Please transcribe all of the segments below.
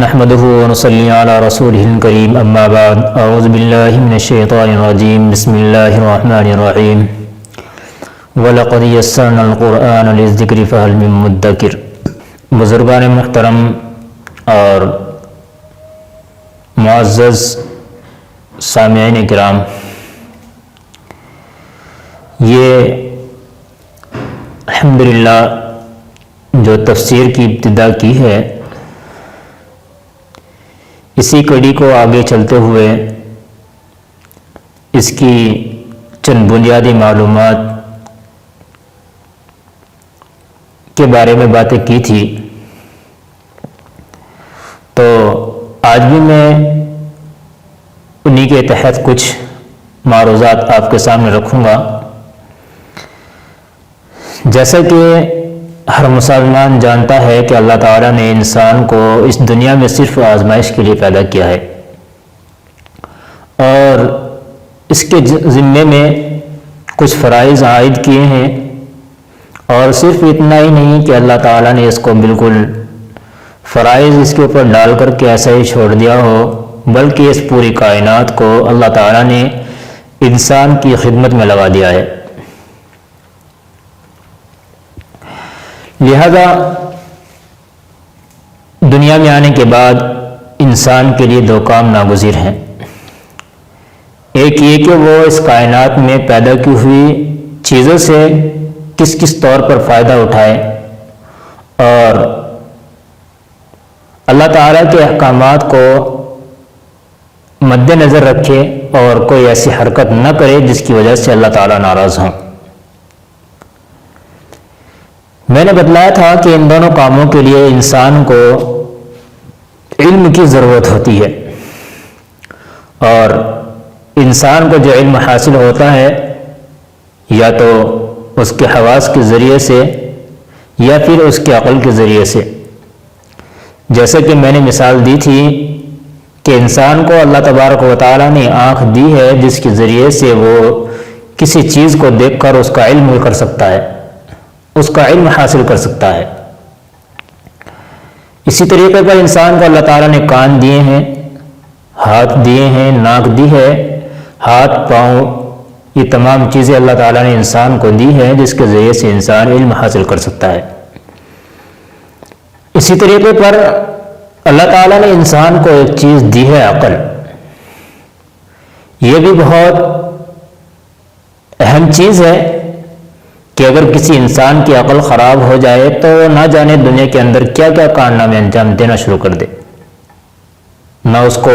نحمده ونصلي على رسوله الكريم اما بعد اعوذ بالله من الشيطان الرجيم بسم الله الرحمن الرحيم وَلَقَدْ يَسَّرْنَا الْقُرْآنَ لِلذِّكْرِ فَهَلْ مِن مُدَّكِرٍ۔ بزرگان محترم اور معزز سامعین کرام، یہ الحمدللہ جو تفسیر کی ابتدا کی ہے، اسی کڑی کو آگے چلتے ہوئے اس کی چند بنیادی معلومات کے بارے میں باتیں کی تھی، تو آج بھی میں انہی کے تحت کچھ معروضات آپ کے سامنے رکھوں گا۔ جیسا کہ ہر مسلمان جانتا ہے کہ اللہ تعالیٰ نے انسان کو اس دنیا میں صرف آزمائش کے لیے پیدا کیا ہے، اور اس کے ذمے میں کچھ فرائض عائد کیے ہیں، اور صرف اتنا ہی نہیں کہ اللہ تعالیٰ نے اس کو بالکل فرائض اس کے اوپر ڈال کر کے ایسا ہی چھوڑ دیا ہو، بلکہ اس پوری کائنات کو اللہ تعالیٰ نے انسان کی خدمت میں لگا دیا ہے۔ لہذا دنیا میں آنے کے بعد انسان کے لیے دو کام ناگزیر ہیں۔ ایک یہ کہ وہ اس کائنات میں پیدا کی ہوئی چیزوں سے کس کس طور پر فائدہ اٹھائے، اور اللہ تعالیٰ کے احکامات کو مد نظر رکھے اور کوئی ایسی حرکت نہ کرے جس کی وجہ سے اللہ تعالیٰ ناراض ہوں۔ میں نے بتلایا تھا کہ ان دونوں کاموں کے لیے انسان کو علم کی ضرورت ہوتی ہے، اور انسان کو جو علم حاصل ہوتا ہے یا تو اس کے حواس کے ذریعے سے یا پھر اس کے عقل کے ذریعے سے۔ جیسے کہ میں نے مثال دی تھی کہ انسان کو اللہ تبارک و تعالیٰ نے آنکھ دی ہے جس کے ذریعے سے وہ کسی چیز کو دیکھ کر اس کا علم کر سکتا ہے، اس کا علم حاصل کر سکتا ہے۔ اسی طریقے پر انسان کو اللہ تعالیٰ نے کان دیے ہیں، ہاتھ دیے ہیں، ناک دی ہے، ہاتھ پاؤں، یہ تمام چیزیں اللہ تعالیٰ نے انسان کو دی ہے جس کے ذریعے سے انسان علم حاصل کر سکتا ہے۔ اسی طریقے پر اللہ تعالیٰ نے انسان کو ایک چیز دی ہے، عقل۔ یہ بھی بہت اہم چیز ہے کہ اگر کسی انسان کی عقل خراب ہو جائے تو نہ جانے دنیا کے اندر کیا کیا کارنامے انجام دینا شروع کر دے۔ نہ اس کو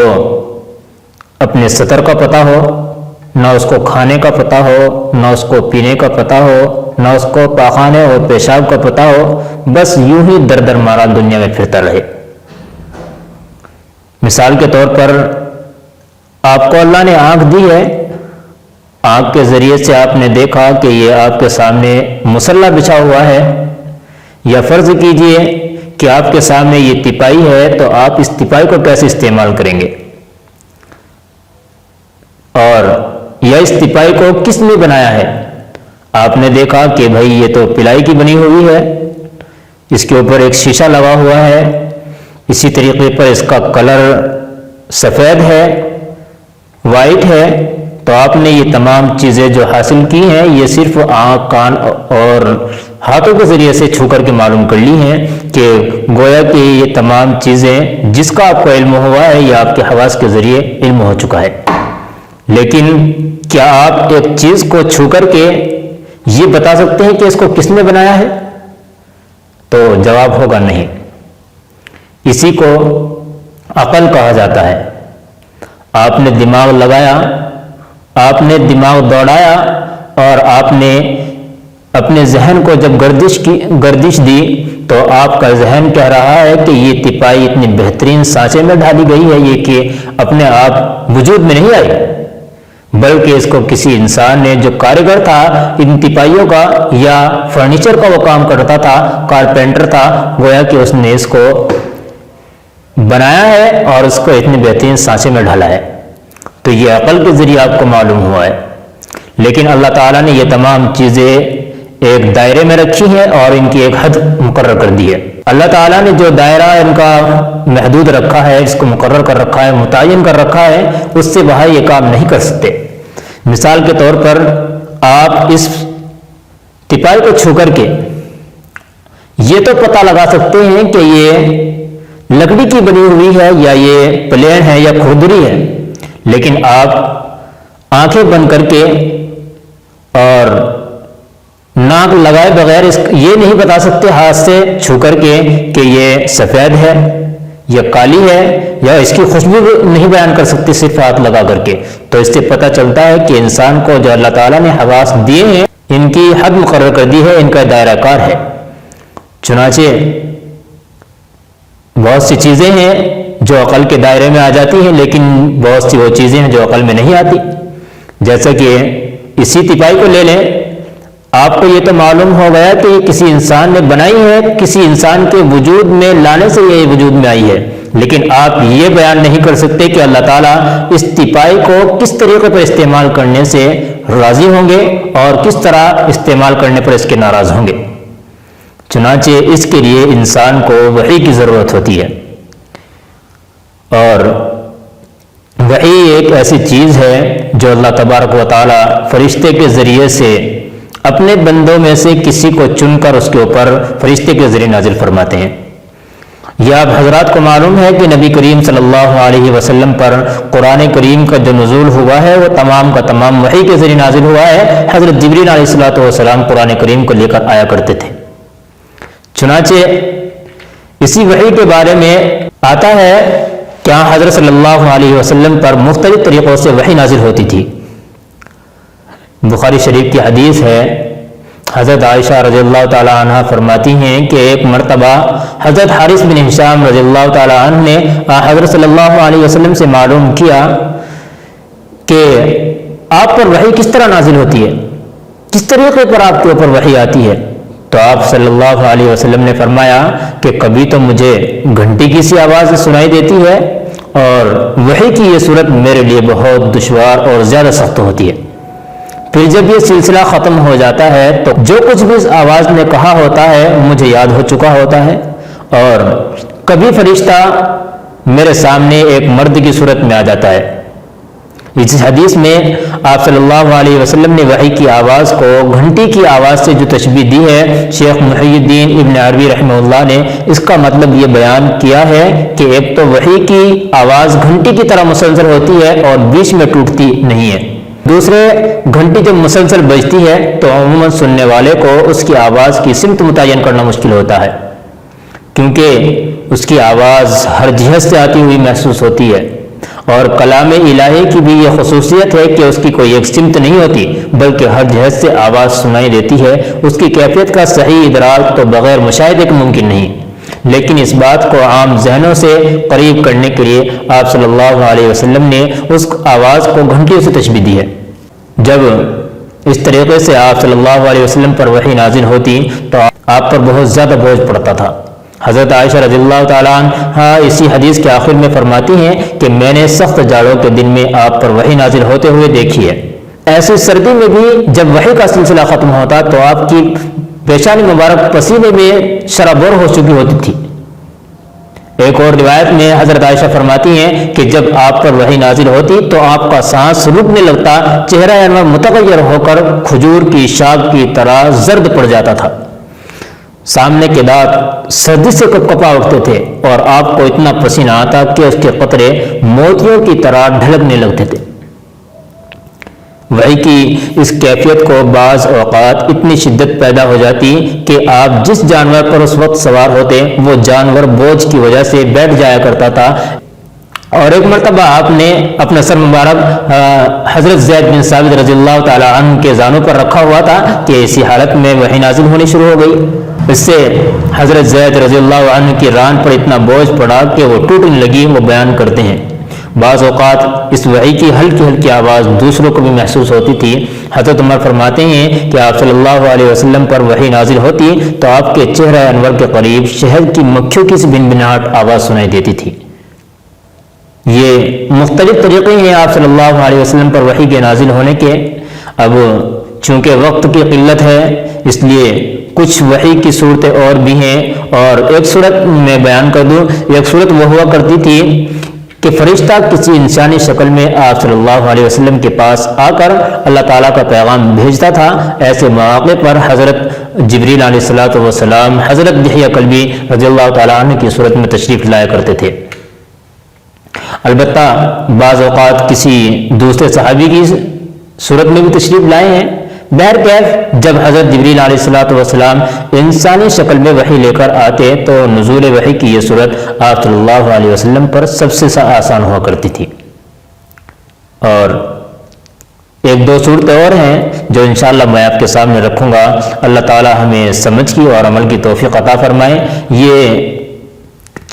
اپنے سطر کا پتہ ہو، نہ اس کو کھانے کا پتہ ہو، نہ اس کو پینے کا پتہ ہو، نہ اس کو پاخانے اور پیشاب کا پتہ ہو، بس یوں ہی در در مارا دنیا میں پھرتا رہے۔ مثال کے طور پر آپ کو اللہ نے آنکھ دی ہے، آنکھ کے ذریعے سے آپ نے دیکھا کہ یہ آپ کے سامنے مصلی بچھا ہوا ہے، یا فرض کیجئے کہ آپ کے سامنے یہ تپائی ہے، تو آپ اس تپائی کو کیسے استعمال کریں گے، اور یا اس تپائی کو کس نے بنایا ہے؟ آپ نے دیکھا کہ بھائی یہ تو پلائی کی بنی ہوئی ہے، اس کے اوپر ایک شیشہ لگا ہوا ہے، اسی طریقے پر اس کا کلر سفید ہے، وائٹ ہے، تو آپ نے یہ تمام چیزیں جو حاصل کی ہیں یہ صرف آنکھ، کان اور ہاتھوں کے ذریعے سے چھو کر کے معلوم کر لی ہیں، کہ گویا کہ یہ تمام چیزیں جس کا آپ کو علم ہوا ہے یہ آپ کے حواس کے ذریعے علم ہو چکا ہے۔ لیکن کیا آپ ایک چیز کو چھو کر کے یہ بتا سکتے ہیں کہ اس کو کس نے بنایا ہے؟ تو جواب ہوگا نہیں۔ اسی کو عقل کہا جاتا ہے۔ آپ نے دماغ لگایا، آپ نے دماغ دوڑایا، اور آپ نے اپنے ذہن کو جب گردش دی تو آپ کا ذہن کہہ رہا ہے کہ یہ تپائی اتنی بہترین سانچے میں ڈالی گئی ہے، یہ کہ اپنے آپ وجود میں نہیں آئی، بلکہ اس کو کسی انسان نے جو کاریگر تھا ان تپائیوں کا یا فرنیچر کا وہ کام کرتا تھا، کارپینٹر تھا، گویا کہ اس نے اس کو بنایا ہے اور اس کو اتنے بہترین سانچے میں ڈالا ہے۔ تو یہ عقل کے ذریعے آپ کو معلوم ہوا ہے، لیکن اللہ تعالیٰ نے یہ تمام چیزیں ایک دائرے میں رکھی ہیں اور ان کی ایک حد مقرر کر دی ہے۔ اللہ تعالیٰ نے جو دائرہ ان کا محدود رکھا ہے، اس کو مقرر کر رکھا ہے، متعین کر رکھا ہے، اس سے باہر یہ کام نہیں کر سکتے۔ مثال کے طور پر آپ اس تپائی کو چھو کر کے یہ تو پتہ لگا سکتے ہیں کہ یہ لکڑی کی بنی ہوئی ہے یا یہ پلین ہے یا کھردری ہے، لیکن آپ آنکھیں بند کر کے اور ناک لگائے بغیر یہ نہیں بتا سکتے ہاتھ سے چھو کر کے کہ یہ سفید ہے یا کالی ہے، یا اس کی خوشبو نہیں بیان کر سکتے صرف ہاتھ لگا کر کے۔ تو اس سے پتہ چلتا ہے کہ انسان کو جو اللہ تعالیٰ نے حواس دیے ہیں، ان کی حد مقرر کر دی ہے، ان کا دائرہ کار ہے۔ چنانچہ بہت سی چیزیں ہیں جو عقل کے دائرے میں آ جاتی ہیں، لیکن بہت سی وہ چیزیں ہیں جو عقل میں نہیں آتی۔ جیسا کہ اسی تپائی کو لے لیں، آپ کو یہ تو معلوم ہو گیا کہ یہ کسی انسان نے بنائی ہے، کسی انسان کے وجود میں لانے سے یہ وجود میں آئی ہے، لیکن آپ یہ بیان نہیں کر سکتے کہ اللہ تعالیٰ اس تپائی کو کس طریقے پر استعمال کرنے سے راضی ہوں گے اور کس طرح استعمال کرنے پر اس کے ناراض ہوں گے۔ چنانچہ اس کے لیے انسان کو وحی کی ضرورت ہوتی ہے، اور وحی ایک ایسی چیز ہے جو اللہ تبارک و تعالیٰ فرشتے کے ذریعے سے اپنے بندوں میں سے کسی کو چن کر اس کے اوپر فرشتے کے ذریعے نازل فرماتے ہیں۔ یہ آپ حضرات کو معلوم ہے کہ نبی کریم صلی اللہ علیہ وسلم پر قرآن کریم کا جو نزول ہوا ہے وہ تمام کا تمام وحی کے ذریعے نازل ہوا ہے۔ حضرت جبریل علیہ السلام قرآن کریم کو لے کر آیا کرتے تھے۔ چنانچہ اسی وحی کے بارے میں آتا ہے کہ حضرت صلی اللہ علیہ وسلم پر مختلف طریقوں سے وحی نازل ہوتی تھی۔ بخاری شریف کی حدیث ہے، حضرت عائشہ رضی اللہ تعالی عنہ فرماتی ہیں کہ ایک مرتبہ حضرت حارث بن ہشام رضی اللہ تعالی عنہ نے حضرت صلی اللہ علیہ وسلم سے معلوم کیا کہ آپ پر وحی کس طرح نازل ہوتی ہے، کس طریقے پر آپ کے اوپر وحی آتی ہے۔ تو آپ صلی اللہ علیہ وسلم نے فرمایا کہ کبھی تو مجھے گھنٹی کی سی آواز سنائی دیتی ہے، اور وحی کی یہ صورت میرے لیے بہت دشوار اور زیادہ سخت ہوتی ہے۔ پھر جب یہ سلسلہ ختم ہو جاتا ہے تو جو کچھ بھی اس آواز نے کہا ہوتا ہے مجھے یاد ہو چکا ہوتا ہے، اور کبھی فرشتہ میرے سامنے ایک مرد کی صورت میں آ جاتا ہے۔ اس حدیث میں آپ صلی اللہ علیہ وسلم نے وحی کی آواز کو گھنٹی کی آواز سے جو تشبیہ دی ہے، شیخ محی الدین ابن عربی رحمہ اللہ نے اس کا مطلب یہ بیان کیا ہے کہ ایک تو وحی کی آواز گھنٹی کی طرح مسلسل ہوتی ہے اور بیچ میں ٹوٹتی نہیں ہے، دوسرے گھنٹی جب مسلسل بجتی ہے تو عموماً سننے والے کو اس کی آواز کی سمت متعین کرنا مشکل ہوتا ہے، کیونکہ اس کی آواز ہر جہت سے آتی ہوئی محسوس ہوتی ہے، اور کلام الہی کی بھی یہ خصوصیت ہے کہ اس کی کوئی ایک سمت نہیں ہوتی، بلکہ ہر جہت سے آواز سنائی دیتی ہے۔ اس کی کیفیت کا صحیح ادراک تو بغیر مشاہدے کے ممکن نہیں، لیکن اس بات کو عام ذہنوں سے قریب کرنے کے لیے آپ صلی اللہ علیہ وسلم نے اس آواز کو گھنٹیوں سے تشبیہ دی ہے۔ جب اس طریقے سے آپ صلی اللہ علیہ وسلم پر وحی نازل ہوتی تو آپ پر بہت زیادہ بوجھ پڑتا تھا۔ حضرت عائشہ رضی اللہ تعالیٰ عنہ اسی حدیث کے آخر میں فرماتی ہیں کہ میں نے سخت جاڑوں کے دن میں آپ پر وحی نازل ہوتے ہوئے دیکھی ہے۔ ایسی سردی میں بھی جب وحی کا سلسلہ ختم ہوتا تو آپ کی پیشانی مبارک پسینے میں شرابور ہو چکی ہوتی تھی۔ ایک اور روایت میں حضرت عائشہ فرماتی ہیں کہ جب آپ پر وحی نازل ہوتی تو آپ کا سانس رکنے لگتا، چہرہ انور متغیر ہو کر کھجور کی شاخ کی طرح زرد پڑ جاتا تھا، سامنے کے دانت سردی سے کپکپا اٹھتے تھے، اور آپ کو اتنا پسینہ آتا کہ اس کے قطرے موتیوں کی طرح ڈھلکنے لگتے تھے۔ وحی کی اس کیفیت کو بعض اوقات اتنی شدت پیدا ہو جاتی کہ آپ جس جانور پر اس وقت سوار ہوتے وہ جانور بوجھ کی وجہ سے بیٹھ جایا کرتا تھا، اور ایک مرتبہ آپ نے اپنا سر مبارک حضرت زید بن ثابت رضی اللہ تعالی عنہ کے زانوں پر رکھا ہوا تھا کہ اسی حالت میں وحی نازل ہونی شروع ہو گئی۔ اس سے حضرت زید رضی اللہ عنہ کی ران پر اتنا بوجھ پڑا کہ وہ ٹوٹنے لگی۔ وہ بیان کرتے ہیں بعض اوقات اس وحی کی ہلکی ہلکی آواز دوسروں کو بھی محسوس ہوتی تھی۔ حضرت عمر فرماتے ہیں کہ آپ صلی اللہ علیہ وسلم پر وحی نازل ہوتی تو آپ کے چہرہ انور کے قریب شہد کی مکھیوں کی سی بنبناہٹ آواز سنائی دیتی تھی۔ یہ مختلف طریقے ہیں آپ صلی اللہ علیہ وسلم پر وحی کے نازل ہونے کے۔ اب چونکہ وقت کی قلت ہے اس لیے کچھ وحی کی صورتیں اور بھی ہیں، اور ایک صورت میں بیان کر دوں۔ ایک صورت وہ ہوا کرتی تھی کہ فرشتہ کسی انسانی شکل میں آپ صلی اللہ علیہ وسلم کے پاس آ کر اللہ تعالیٰ کا پیغام بھیجتا تھا۔ ایسے مواقع پر حضرت جبریل علیہ الصلوۃ والسلام حضرت دحیہ کلبی رضی اللہ تعالیٰ عنہ کی صورت میں تشریف لایا کرتے تھے۔ البتہ بعض اوقات کسی دوسرے صحابی کی صورت میں بھی تشریف لائے ہیں۔ بہرکیف جب حضرت جبریل علیہ الصلوۃ والسلام انسانی شکل میں وحی لے کر آتے تو نزول وحی کی یہ صورت آپ صلی اللہ علیہ وسلم پر سب سے آسان ہوا کرتی تھی۔ اور ایک دو صورتیں اور ہیں جو انشاءاللہ میں آپ کے سامنے رکھوں گا۔ اللہ تعالی ہمیں سمجھ کی اور عمل کی توفیق عطا فرمائے۔ یہ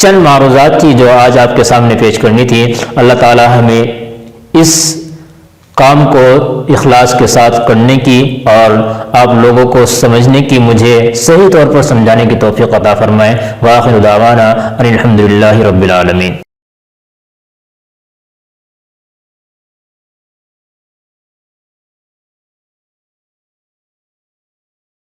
چند معروضات تھی جو آج آپ کے سامنے پیش کرنی تھی۔ اللہ تعالی ہمیں اس کام کو اخلاص کے ساتھ کرنے کی اور آپ لوگوں کو سمجھنے کی، مجھے صحیح طور پر سمجھانے کی توفیق عطا فرمائے۔ وآخر دعوانا ان الحمد للہ رب العالمین۔